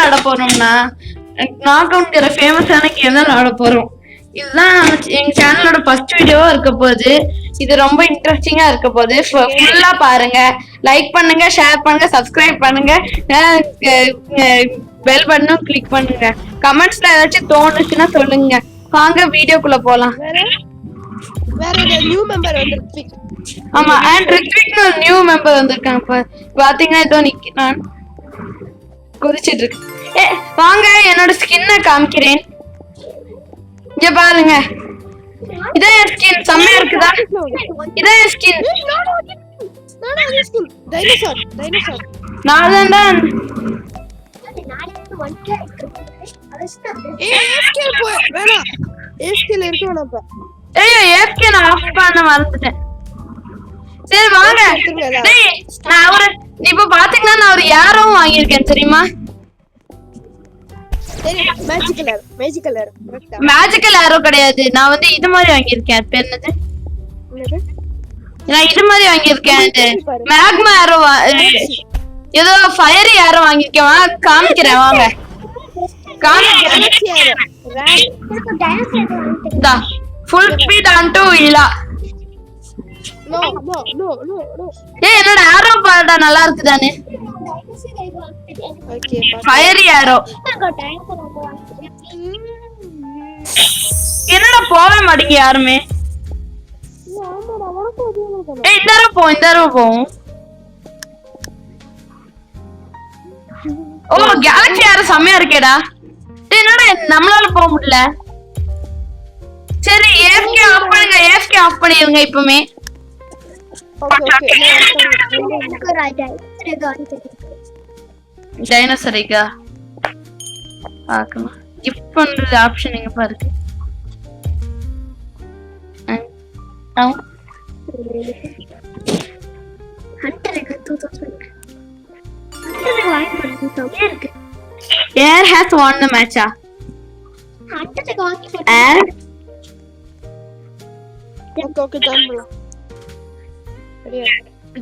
விளையாட போறோம்னா நாக் அவுட்ங்கிற ஃபேமஸான கேம் தான் விளையாட போறோம். இதுதான் எங்க சேனலோட ஃபர்ஸ்ட் வீடியோவா இருக்க போகுது. இது ரொம்ப இன்ட்ரெஸ்டிங்கா இருக்க போகுது. ஃபுல்லா பாருங்க, லைக் பண்ணுங்க, ஷேர் பண்ணுங்க, சப்ஸ்கிரைப் பண்ணுங்க, பெல் பட்டனும் கிளிக் பண்ணுங்க. கமெண்ட்ஸ்ல ஏதாச்சும் தோணுச்சுன்னா சொல்லுங்க. வாங்க வீடியோக்குள்ள போலாம். வேற நியூ மெம்பர் வந்து ஆமா, அண்ட் ரித்விக்னு ஒரு நியூ மெம்பர் வந்திருக்காங்க. பாத்தீங்கன்னா இதோ நான் குதிச்சிட்டு இருக்கு. வாங்க என்னோட ஸ்கின்னை காமிக்கிறேன். இங்க பாருங்க, இதான் என் ஸ்கின். செம்மையா இருக்குதா? இதான் என் ஸ்கின். டைனோசர் நான் தான் ஏஎஃப்கே நான் ஆஃப் பண்ண மறந்துட்டேன். சரி வாங்க. நான் ஒரு இப்ப பாத்தீங்கன்னா நான் ஒரு ஏரோவும் வாங்கியிருக்கேன் தெரியுமா? மேஜிக்கல் ஏரோ கிடையாது, நான் வந்து இது மாதிரி வாங்கியிருக்கேன். பேர் என்னது? நான் இது மாதிரி வாங்கியிருக்கேன். மேக்மா ஏரோ, ஏதோ ஃபயர் ஏரோ வாங்கியிருக்கேன். காமிக்கிறேன் வாங்க. ஃபுல் ஸ்பீட் ஆன்டு இல்ல. என்னோட ஏரோ பாருடா, நல்லா இருக்குதானே? Fire arrow. என்னடா போவே மாட்டீங்க யாருமே? இந்த தடவை போவோம். ஓ, கேலக்ஸி ஏரோ செம்மையா இருக்கேடா. என்னடா நம்மளால போக முடியல. சரி, ஏஎஃப்கே ஆஃப் பண்ணுங்க. ஏஎஃப்கே ஆஃப் பண்ணிருங்க இப்பமே. டைனோசரிக்கா பார்க்கலாம். கிஃப்ட் பண்றது ஆப்ஷன் எங்க பாருங்க. Air has won the match. Air. Okay, done.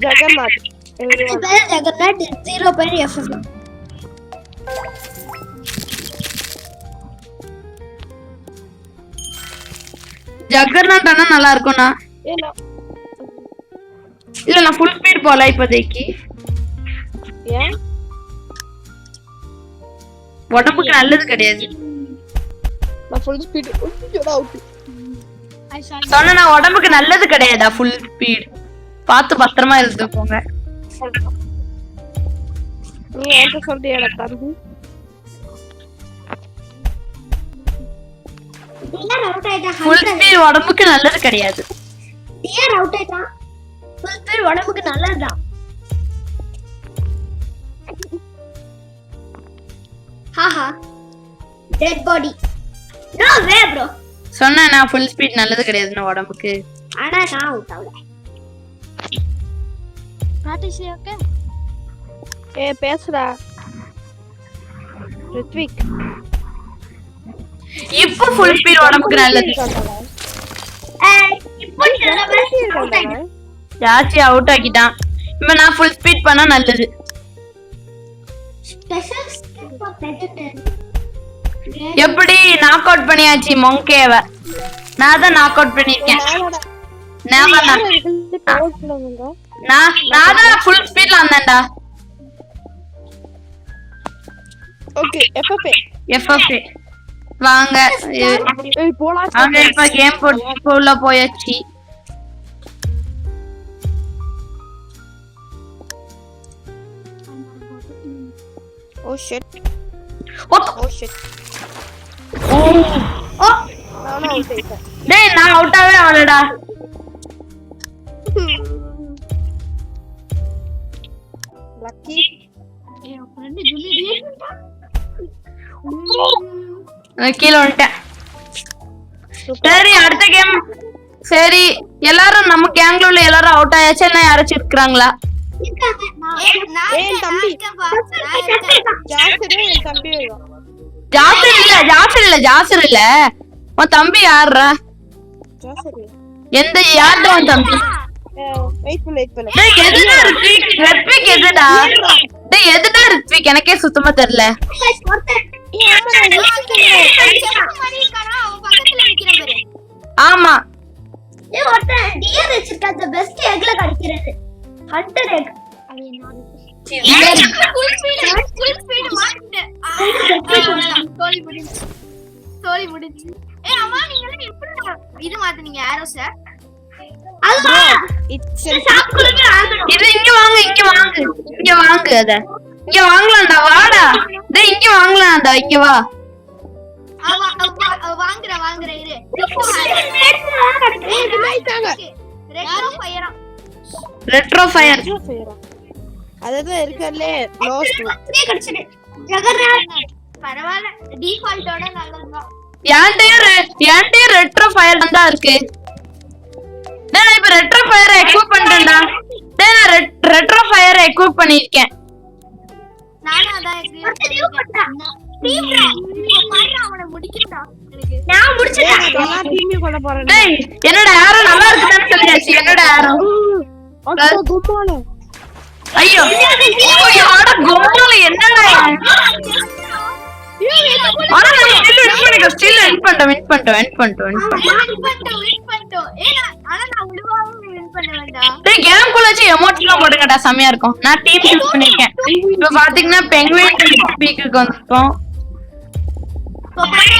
Juggernaut. Juggernaut 0 per FF. ஜக்கர்நாட் ஆனா நல்லா இருக்கும்னா. இல்ல நான் ஃபுல் ஸ்பீட் போல இப்போதைக்கு. ஏன்? உடம்புக்கு நல்லது கிடையாது. நான் ஃபுல் ஸ்பீட் அவுட். சொன்னா உடம்புக்கு நல்லது கிடையாதா ஃபுல் ஸ்பீட்? பார்த்து பத்திரமா இருந்துக்கோங்க. நீ என்ன சொல்றியடா தம்பி? ஃபுல் ஸ்பீட் உடம்புக்கு நல்லது கிடையாது. டியர் அவுட் ஆயிட்டா. ஃபுல் ஸ்பீட் உடம்புக்கு நல்லதுதான். ஹாஹா, dead body. No way bro. சொன்னா நான் ஃபுல் ஸ்பீட் நல்லது கிடையாதுன்னு உடம்புக்கு. ஆனா நான் அவுட் ஆகல. பாட்டிசி ஓகே. பேசுடா ரித்விக். இப்போ ஃபுல் ஸ்பீட் உடம்புக்கு நல்லது. இப்போ ஜாஸ்தி அவுட் ஆக்கிட்டான். இப்போ நான் ஃபுல் ஸ்பீட் பண்ணா நல்லது. எப்படி நாக் அவுட் பண்ணியாச்சு மொங்கேவ? நான் தான் நாக் அவுட் பண்ணிருக்கேன். நான் தான் ஃபுல் ஸ்பீட்ல வந்தேன்டா. ஓகே, எஃப்எஃப் வாங்க. அங்க இப்ப கேம் போட்டு உள்ள போயாச்சு. Oh shit. டேய் நான் அவுட்டாவே ஆகலடா. லக்கி. கீழே வந்துட்டேன். சரி அடுத்த கேம். சரி எல்லாரும் நம்ம கேங்ல உள்ள எல்லாரும் அவுட் ஆயாச்சு. என்ன யாராச்சும் இருக்கிறாங்களா? ஜாசர் இல்ல உன் தம்பி யாருடா? எந்த யார்டா உன் தம்பி? வெயிட் பண்ணு. எதுடா ரித்விக் எதுடா? டேய் எதுடா ரித்விக் எனக்கே சுத்தமா தெரியல. guys, ஒருத்தன் அவன் பக்கத்துல நிக்கிற பாரு. ஆமா ஒருத்தன் டியர் வச்சிருக்க அந்த பெஸ்ட் எக்ல கிடைக்கிறது 100 எக். அது என்னோட இது ஃபுல் ஸ்பீட் மாட்டிட்டேன். தோலி முடிஞ்சு. அம்மா நீங்க எப்படி இது மாத்துனீங்க ஆரோஸ? அதுதான் இட்ஸ் சாப்பிடுறது ஆகணும். இது இங்க வாங்க அத இங்க வாங்கலாம்டா வாடா. டேய் இங்க வாங்கலாம்டா இங்க வா. வாங்குற இரு. ரெட்ரோ ஃபயர் அதுதான் இருக்கறதுல லோஸ்ட். கிடைச்சது ஜெகர்நாத். பரவாயில்ல டிஃபால்ட்டோட நல்லதுதான். ஏன்டே ரெட்ரோ ஃபயர் தான் இருக்கு. டேய் நான் இப்ப ரெட்ரோ ஃபயரை எக்யூப் பண்றேன்டா. டேய் நான் ரெட்ரோ ஃபயரை எக்யூப் பண்ணிருக்கேன். நானும் அதான் அவனை முடிக்கிறா எனக்கு. நான் முடிச்சிட்டேன். எல்லா டீமையும் கொல்ல போறேன். டேய் என்னோட ஆரோ நல்லா இருக்குன்னு சொல்லியாச்சு. என்னோட ஆரோ அச்சோ கும்மால. ஐயோ அட கோமால என்னடா ஆனா நான் ஸ்டில் வின் பண்ணிட்டோம். டேய் கேம் குள்ளச்சு எமோட்ஸ்லாம் போடுங்கடா செமையா இருக்கும். நான் டீம் சூஸ் பண்ணிருக்கேன். இப்போ பாத்தீங்கன்னா பெங்குயின் ஸ்பீக்கருக்கு வந்துட்டோம்.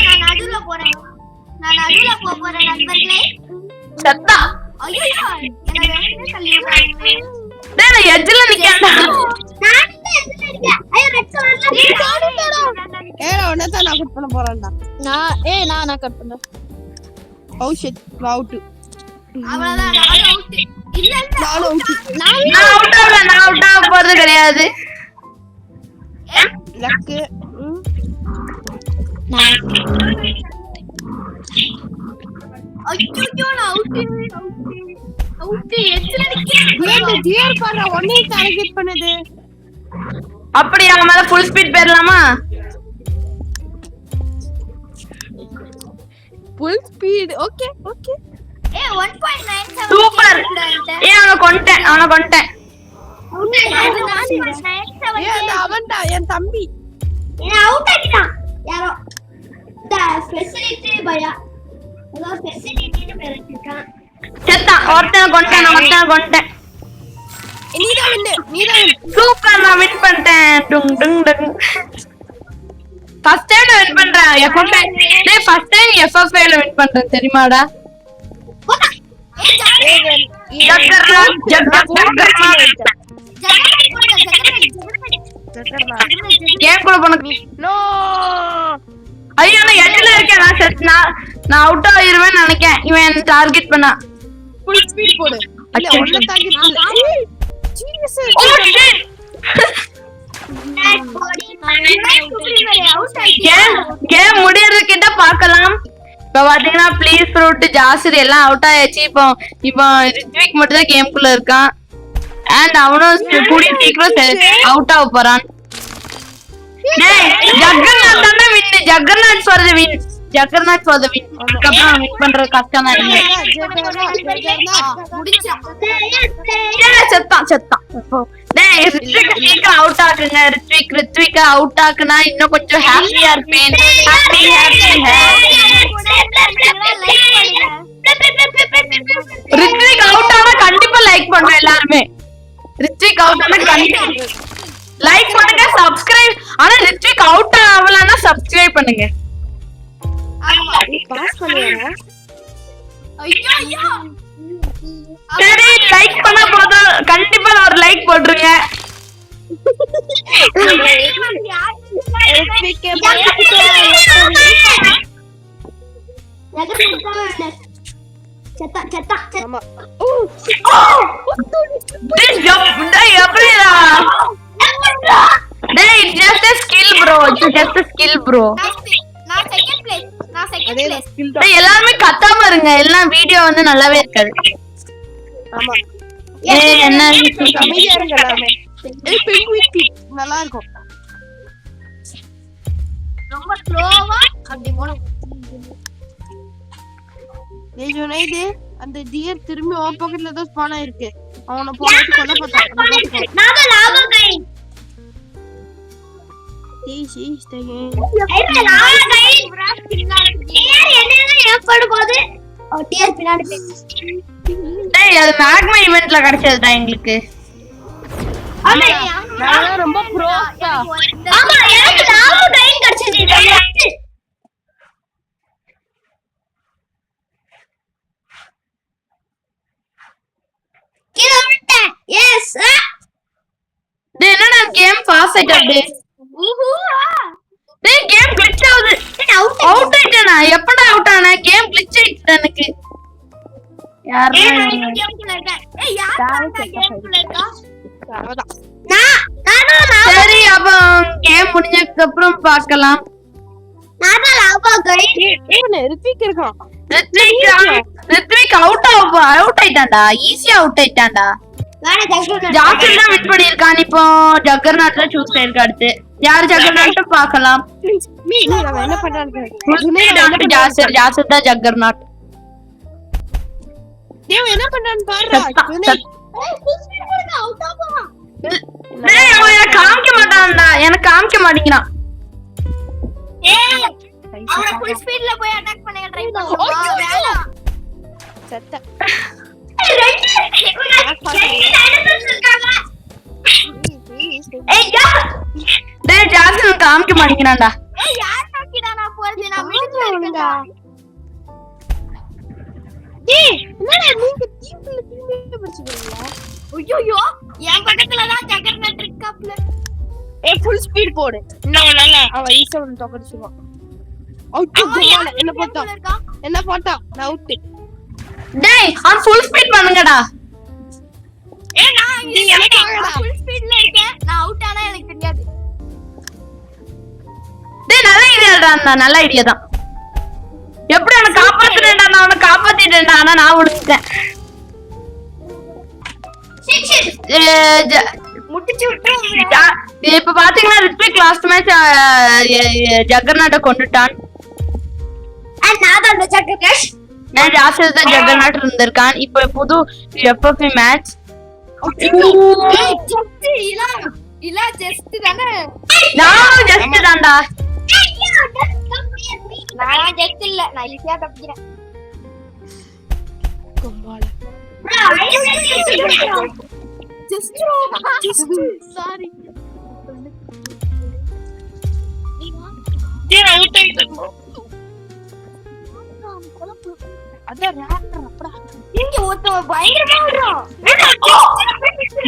நான் நடுவுல போறேன் நண்பர்களே. சத்தா ஐயோ என்ன வேணும்னே தள்ளி விடுறாங்க. டேய் நான் எட்ஜ்ல நிக்கேன்டா. நான் எதுல இருக்கேன்? ஐயோ ரெட் கலர்ல ஏடா உன்னதான் நான் கட் பண்ண போறேன்டா. நான் கட் பண்ணேன். Oh shit out. அவ்வளவுதான் நான் அவுட். இல்ல நான் அவுட். நான் அவுட் ஆக போறது கிடையாது. லக். ஐயோ நான் அவுட் எட்ஜ்ல நிக்கிறேன். ஏன்டா டியர் பண்ற ஒண்ணே டார்கெட் பண்ணுது. அப்படி அவன் மேல ஃபுல் ஸ்பீட் போயிரலாமா? Full speed. Okay 1.97 super. அவனை கொன்ட்டேன். அவன்டா என் தம்பி. என்ன அவுட் ஆக்கிட்டான் யாரோ. த ஃபெசிலிட்டி பயா. அத ஃபெசிலிட்டின்னு பேர் வச்சிருக்கான். செத்தான். ஒருத்தனை கொன்ட்டேன். நீதான் win. சூப்பர் நான் வின் பண்ணிட்டேன். டுங் டுங் டுங். ஃபர்ஸ்ட் டைம் வின் பண்றேன். டேய் ஃபர்ஸ்ட் டைம் FFA ல வின் பண்றேன் தெரியுமாடா? கேம் கூட போன நோ. ஐயோ நான் எட்ஜ்ல இருக்கேன். நான் அவுட் ஆயிருவேன்னு நினைக்கிறேன். இவன் டார்கெட் பண்ணா. ஃபுல் ஸ்பீட் போடு. இல்ல ஒண்ணே டார்கெட் பண்ணு. சீரியஸ். Oh shit. கேம் முடியறதுக்கிட்ட பார்க்கலாம். இப்ப பாத்தீங்கன்னா ப்ளீஸ் ஃப்ரூட் ஜாசிர் எல்லாம் அவுட் ஆயாச்சு. இப்போ ரித்விக் மட்டும் தான் கேம்குள்ள இருக்கான். அண்ட் அவனும் கூடிய சீக்கிரம் அவுட் ஆக போறான். ஜக்கர்நாத் தான win. Juggernaut for the win. அதுக்கப்புறம் வின் பண்றது கஷ்டம் தான். செத்தான். டேய் ரித்விக் சீக்கிரம் அவுட் ஆக்குங்க. ரித்விக் அவுட் ஆக்குனா இன்னும் கொஞ்சம் ஹாப்பியா இருப்பேன். ரித்விக் அவுட் ஆனா கண்டிப்பா லைக் பண்ணுங்க எல்லாரும். ரித்விக் அவுட் ஆனா கண்டிப்பா லைக் பண்ணுங்க. சப்ஸ்கிரைப். ஆனா ரித்விக் அவுட் ஆகலன்னா சப்ஸ்கிரைப் பண்ணுங்க. பாஸ் பண்ணியா? சரி லைக் பண்ண போதும். கண்டிப்பா ஒரு லைக் போட்டுருங்க. ஆமா. டேய் just a skill bro. நான் செகண்ட் பிளேஸ். டேய் எல்லாரும் கத்தாம இருங்க. எல்லாம் வீடியோ வந்து நல்லாவே இருக்காது. ஆமா. என்ன அமைதியா இருங்க எல்லாமே. பெங்குயின் பீக் நல்லா இருக்கும். ரொம்ப ஸ்லோவா அப்படி போணும். ஏய் யுனைது அந்த டியர் திரும்பி ஓ பக்கத்துல தான் ஸ்பான் ஆயிருக்கு. அவனை போட்டு கொல்ல பார்த்தான். நாங்க lava guy. This is the game. டேய் அது மேக்மா ஈவென்ட்ல கிடைச்சதுடா எங்களுக்கு. நான் ரொம்ப ப்ரோக்கா. ஆமா எனக்கு லாவா டைம் கிடைச்சது. எஸ் டேய் என்னடா கேம் பாஸ் ஆயிட்டா டேய். டேய் கேம் glitch ஆகுது. அவுட் ஆயிட்டேனா? எப்படா அவுட் ஆன? கேம் glitch ஆயிடுச்சு எனக்கு. யாரா சரி அப்ப கேம் முடிஞ்சதுக்கு அப்புறம் பார்க்கலாம். ரித்விக் இருக்கான். ரித்விக் அவுட் ஆயிட்டான்டா. ஈஸியா அவுட் ஆயிட்டான்டா. ஜாக்சன் தான் வின் பண்ணிருக்கான். இப்போ ஜக்கர்நாட்ல சூஸ் பண்ணிருக்க. அடுத்து யார் ஜக்கர்நாட் பார்க்கலாம். அவன் என்ன பண்றான்னு ஜாக்சன் தான் ஜக்கர்நாட். டேய் என்ன பண்றான்னு பாருடா. டேய் அவன் எனக்கு காமிக்க மாட்டான்டா. எனக்கு காமிக்க மாட்டேங்கிறான். அவன full speedல போய் அட்டாக் பண்ண ட்ரை பண்ணுவா. செத்த. டேய் ஜாக்சன் காமிக்க மாட்டேங்கிறான்டா. ஏய் யார் நோக்கிடா நான் போறது? நான் மிடில்ல இருக்கேன்டா. டேய் என்னடா நீங்க டீம்ல படிச்சுக்கிறீங்களா? ஐயோ என் பக்கத்துல தான் ஜக்கர்நாட் இருக்காப்ல. ஏய் ஃபுல் ஸ்பீட் போடு. இன்னொருனால அவன் ஈஸியா வந்து தோக்கடிச்சுவான். அவுட் குமால என்ன போட்டா? என்ன போட்டா? நான் அவுட். டேய் அவன் ஃபுல் ஸ்பீட் பண்ணுங்கடா. ஏய் நான் ஃபுல் ஸ்பீட்ல இருக்கேன். நான் அவுட் ஆனா எனக்கு தெரியாது. டேய் நல்ல ஐடியாடா. நல்ல ஐடியா தான். எப்படி அவனை காப்பாத்துறேன்டா. நான் அவனை காப்பாத்திட்டேன்டா. ஆனா நான் விழுந்துட்டேன். முட்டிச்சு விட்டு இப்ப பாத்தீங்கன்னா ரித்விக் லாஸ்ட் மேட்ச் ஜக்கர்நாட்டை கொண்டுட்டான். நான் ஜாஸ்தி தான் ஜக்கர்நாட் இருந்திருக்கான். இப்ப புது FFP மேட்ச். இல்ல ஜஸ்ட் தானே. நான் ஜஸ்ட் தான்டா. நான் ஜஸ்ட் இல்ல. நான் ஈஸியா தப்பிக்கிறேன். குமால ஜஸ்ட் சாரி. டேய் அவுட் ஆயிட்டே. அட ராட்டர் அப்படா. இங்க ஒருத்தன் பயங்கரமா ஓடுறான்.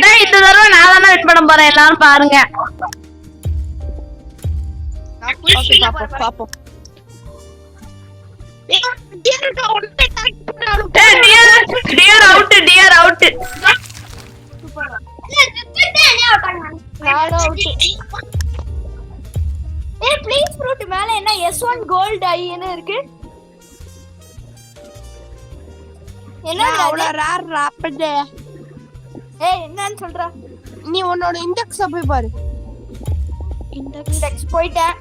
டேய் இந்த தடவை நான் தானே வின் பண்ண போறேன். எல்லாரும் பாருங்க. நான் full speedல பாப்போம். டேய் டியர் அவுட். ஏய் ப்ளீஸ் ஃப்ரூட் மேல என்ன S1 கோல்ட் ஐன்னு இருக்கு? என்ன அவ்வளவு ரேர் ராப்படே. ஏய் என்னன்னு சொல்றா? நீ உன்னோட இண்டெக்ஸ் போய் பாரு. இண்டெக்ஸ் போய்ட்டேன்.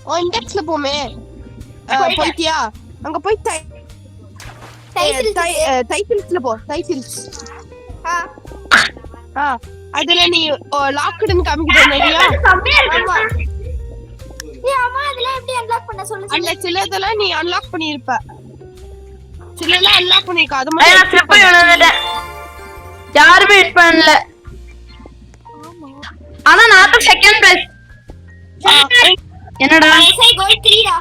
ஓ இண்டெக்ஸ்ல போமே. போய்ட்டியா? அங்க போய் டைட்டில்ஸ்ல போ. டைட்டில்ஸ். அதுல நீ லாக்டுன்னு காமிக்கிட்டே இல்லையா? ஆமா. ஏய் அம்மா அதெல்லாம் எப்படி அன்லாக் பண்ண சொல்லு. அந்த சிலதெல்லாம் நீ அன்லாக் பண்ணிருப்ப. சிலதெல்லாம் அன்லாக் பண்ணிருக்க. அது நான் ஸ்லிப் பண்ணி விழுந்துட்டேன். யாருமே ஹிட் பண்ணல. ஆனா நான் தான் செகண்ட் பிரைஸ். என்னடா எஸ்ஐ கோல்ட் 3 டா.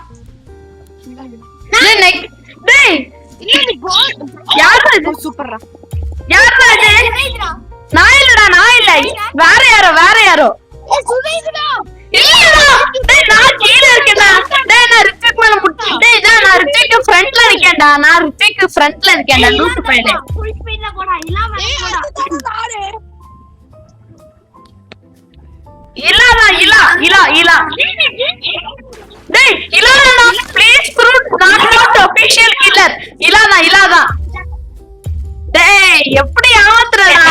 டேய் இல்ல நீ யாரு இது? சூப்பர்ரா. யாரு இது? சுவேத்ரா. நான் இல்ல. வேற யாரோ. ஏய் சுவேத்ரா. இல்லடா. டேய் நான் கீழ இருக்கேன்டா. டேய் நான் ரித்விக் மேல முட்டி. டேய் நான் ரித்விக் ஃப்ரண்ட்ல இருக்கேன்டா. லூட் பையனே. ஃபுல் ஸ்பீட்ல போடா. இல்லாம தாரே. இல்ல. டேய் இல்லடா please fruit not official killer. இல்லடா. டேய் எப்படி ஏமாத்துறடா.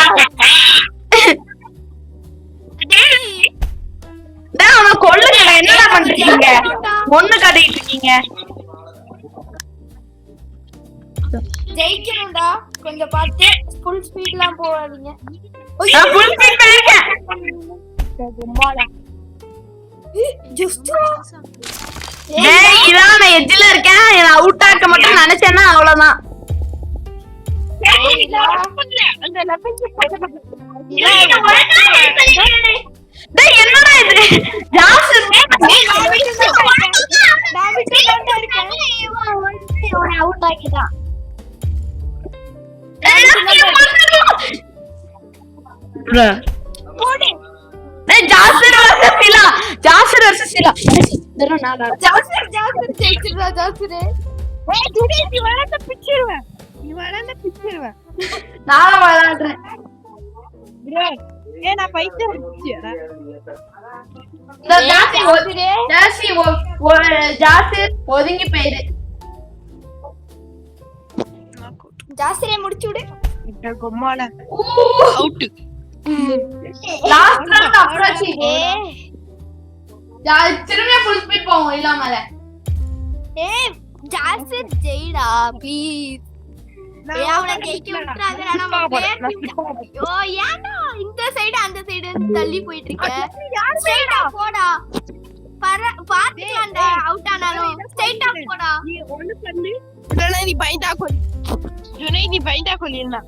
டேய் அவன கொல்லுங்க. என்னடா பண்றீங்க? ஒண்ணு கட்டிட்டு இருக்கீங்க. ஜெயிக்கணும்டா. கொஞ்சம் பார்த்து ஃபுல் ஸ்பீட்லாம் போகாதீங்க. நான் ஃபுல் ஸ்பீட்ல இருக்கேன். குமால டேய் இதான் நான் எட்ஜ்ல இருக்கேன் என்ன அவுட் ஆக்க மட்டும் நினைச்சேன்னா அவ்வளவுதான் அந்த லெவலுக்கு டேய் என்னடா இது ஜாஸ் அவுட் ஆக்கிட்டான். டேய் ஜாஸ்ர் வர்சஸ் சிலா ஜாஸ்ர் வர்சஸ் சிலா இதெல்லாம் நான் ஜாஸ்ர் ஜெயிச்சிடுறா ஜாஸ்ர். நீ வளர்ந்த பிச்சிருவேன். நான் விளையாடுறேன் நான் பைத்தியம் பிடிச்சியா இந்த ஜாஸ்ர் ஒதுங்கி போயிரு ஜாஸ்ரே முடிச்சு விடு. கொம்மால அவுட். லாஸ்ட் ரவுண்ட் அப்ரோச் திரும்ப ஃபுல் ஸ்பீட் போவோம் இல்லாமல ஏய் ஜாஸ்ர் ஜெயிடா ப்ளீஸ். அவனை ஜெயிக்க விட்டுறாதடா நம்ம பேர். ஐயோ ஏன்டா இந்த சைடு அந்த சைடு தள்ளி போயிட்டு இருக்க? ஸ்ட்ரைட்டா போடா. பாத்துக்கலாம்டா அவுட் ஆனாலும் ஸ்ட்ரைட்டா போடா. நீ ஒண்ணு பண்ணு. இல்லனா நீ பைண்டா கொல்லு. நீ பைண்டா கொல்லினா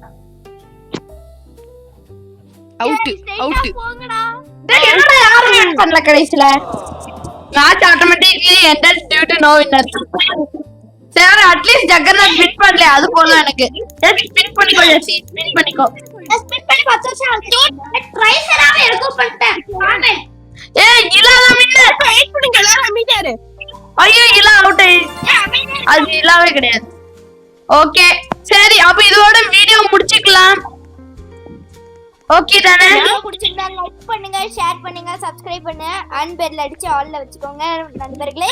அவுட் அவுட். போங்கடா. டேய் என்னடா யாரும் வின் பண்ணல கடைசில match automatically ended due to no winner சரி அட்லீஸ்ட் ஜெகநாத் வின் பண்ணல அது போல எனக்கு ஸ்பின் பண்ணிக்கோ ஜெசி ஸ்பின் பண்ணிக்கோ ஸ்பின் பண்ணி 10 வருஷம் ஆகுது. ட்ரைசராவே இருக்கும் பண்ணிட்டேன். ஆமே. ஏய் இலாத வின்னர் வெயிட் பண்ணுங்க எல்லாரும் அமைதியாரு. ஐயோ இலா அவுட் அது இலாவே கிடையாது ஓகே சரி அப்ப இதோட வீடியோ முடிச்சுக்கலாம் ஓகே தானே வீடியோ பிடிச்சிருந்தா லைக் பண்ணுங்க ஷேர் பண்ணுங்க சப்ஸ்கிரைப் பண்ணுங்க அண்ட் பெல் அடிச்சு ஆல்ல வச்சுக்கோங்க நண்பர்களே.